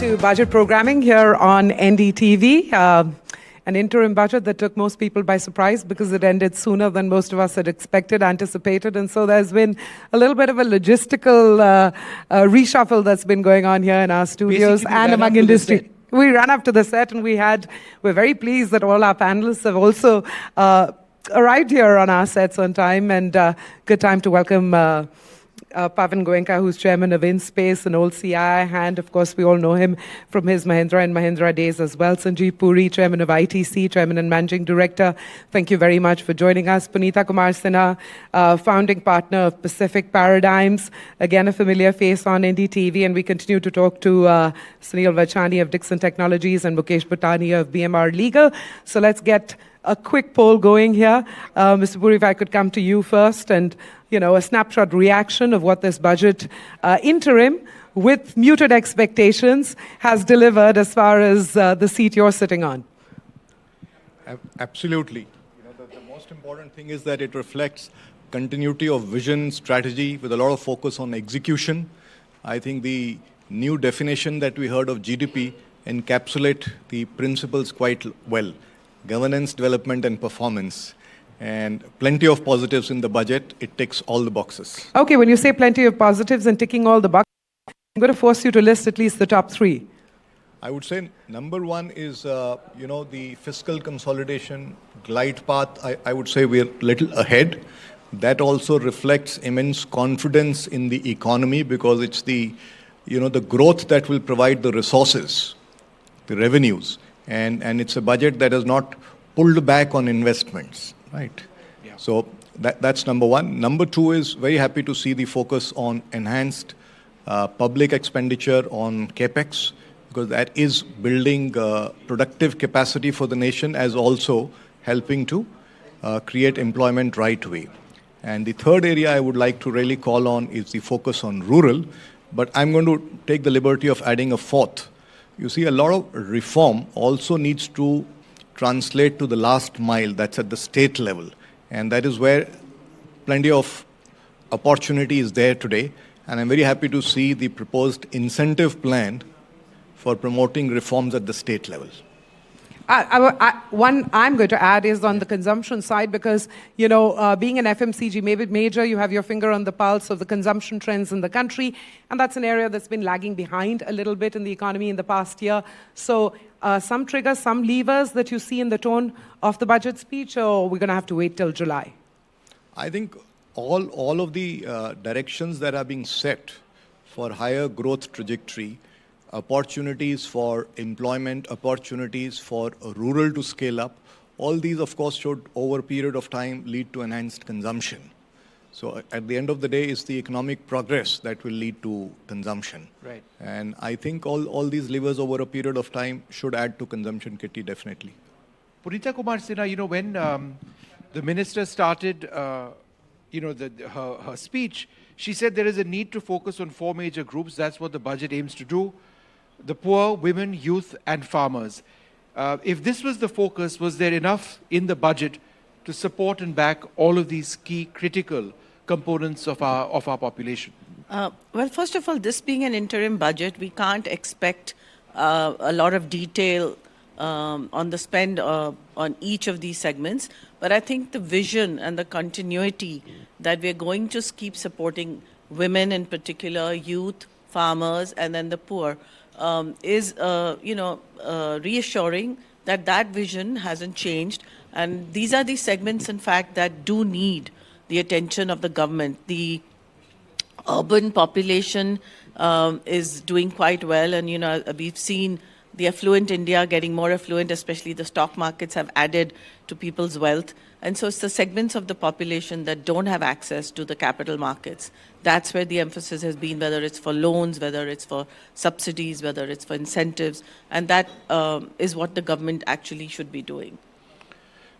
to budget programming here on NDTV. An interim budget that took most people by surprise because it ended sooner than most of us had expected, anticipated. And so there's been a little bit of a logistical reshuffle that's been going on here in our studios and among industry. We ran up to the set and we're very pleased that all our panelists have also arrived here on our sets on time, and good time to welcome Pavan Goenka, who's chairman of InSpace, an old CII hand. Of course, we all know him from his Mahindra and Mahindra days as well. Sanjeev Puri, chairman of ITC, chairman and managing director. Thank you very much for joining us. Punita Kumar Sinha, founding partner of Pacific Paradigms, again a familiar face on NDTV, and we continue to talk to Sunil Vachani of Dixon Technologies and Mukesh Bhutani of BMR Legal. So let's get a quick poll going here. Mr. Puri, if I could come to you first, and a snapshot reaction of what this budget interim with muted expectations has delivered as far as the seat you're sitting on. Absolutely. The most important thing is that it reflects continuity of vision, strategy, with a lot of focus on execution. I think the new definition that we heard of GDP encapsulate the principles quite well. Governance, development, and performance. And plenty of positives in the budget. It ticks all the boxes. Okay, when you say plenty of positives and ticking all the boxes, I'm going to force you to list at least the top three. I would say number one is, the fiscal consolidation glide path. I would say we're a little ahead. That also reflects immense confidence in the economy, because it's the growth that will provide the resources, the revenues. And it's a budget that has not pulled back on investments, right? Yeah. So that's number one. Number two is very happy to see the focus on enhanced public expenditure on CapEx, because that is building productive capacity for the nation, as also helping to create employment right way. And the third area I would like to really call on is the focus on rural, but I'm going to take the liberty of adding a fourth. You see, a lot of reform also needs to translate to the last mile, that's at the state level. And that is where plenty of opportunity is there today. And I'm very happy to see the proposed incentive plan for promoting reforms at the state level. One I'm going to add is on the consumption side, because, being an FMCG major, you have your finger on the pulse of the consumption trends in the country. And that's an area that's been lagging behind a little bit in the economy in the past year. So some triggers, some levers that you see in the tone of the budget speech, or we're going to have to wait till July? I think all of the directions that are being set for higher growth trajectory, opportunities for employment, opportunities for rural to scale up, all these, of course, should, over a period of time, lead to enhanced consumption. So at the end of the day, it's the economic progress that will lead to consumption. Right. And I think all these levers over a period of time should add to consumption kitty, definitely. Punita Kumar Sinha, when the minister started, her speech, she said there is a need to focus on four major groups. That's what the budget aims to do. The poor, women, youth, and farmers. If this was the focus, was there enough in the budget to support and back all of these key critical components of our population? Well, first of all, this being an interim budget, we can't expect a lot of detail on the spend on each of these segments. But I think the vision and the continuity that we're going to keep supporting women in particular, youth, farmers, and then the poor, is reassuring that vision hasn't changed. And these are the segments, in fact, that do need the attention of the government. The urban population is doing quite well, and we've seen the affluent India getting more affluent, especially the stock markets have added to people's wealth. And so it's the segments of the population that don't have access to the capital markets. That's where the emphasis has been, whether it's for loans, whether it's for subsidies, whether it's for incentives. And that is what the government actually should be doing.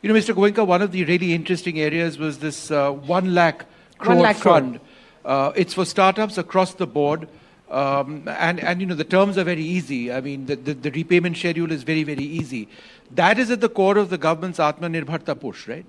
Mr. Goenka, one of the really interesting areas was this 1 lakh crore fund. It's for startups across the board. And the terms are very easy. I mean, the repayment schedule is very, very easy. That is at the core of the government's Atmanirbharta push, right?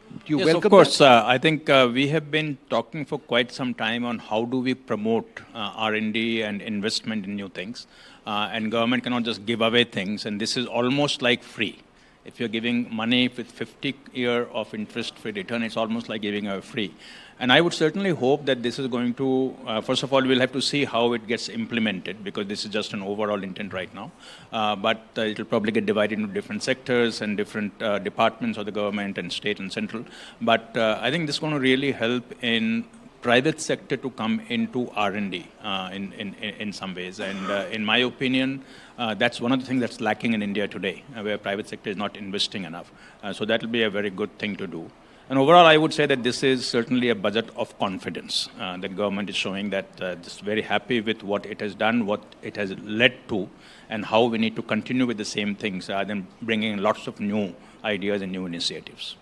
Do you Yes, welcome of course. that? I think we have been talking for quite some time on how do we promote R&D and investment in new things. And government cannot just give away things, and this is almost like free. If you're giving money with 50-year of interest-free return, it's almost like giving away free. And I would certainly hope that this is going to, first of all, we'll have to see how it gets implemented, because this is just an overall intent right now. But it will probably get divided into different sectors and different departments of the government and state and central. But I think this is going to really help in private sector to come into R&D in some ways. And in my opinion, that's one of the things that's lacking in India today, where private sector is not investing enough. So that will be a very good thing to do. And overall, I would say that this is certainly a budget of confidence. The government is showing that it's very happy with what it has done, what it has led to, and how we need to continue with the same things rather than bringing lots of new ideas and new initiatives.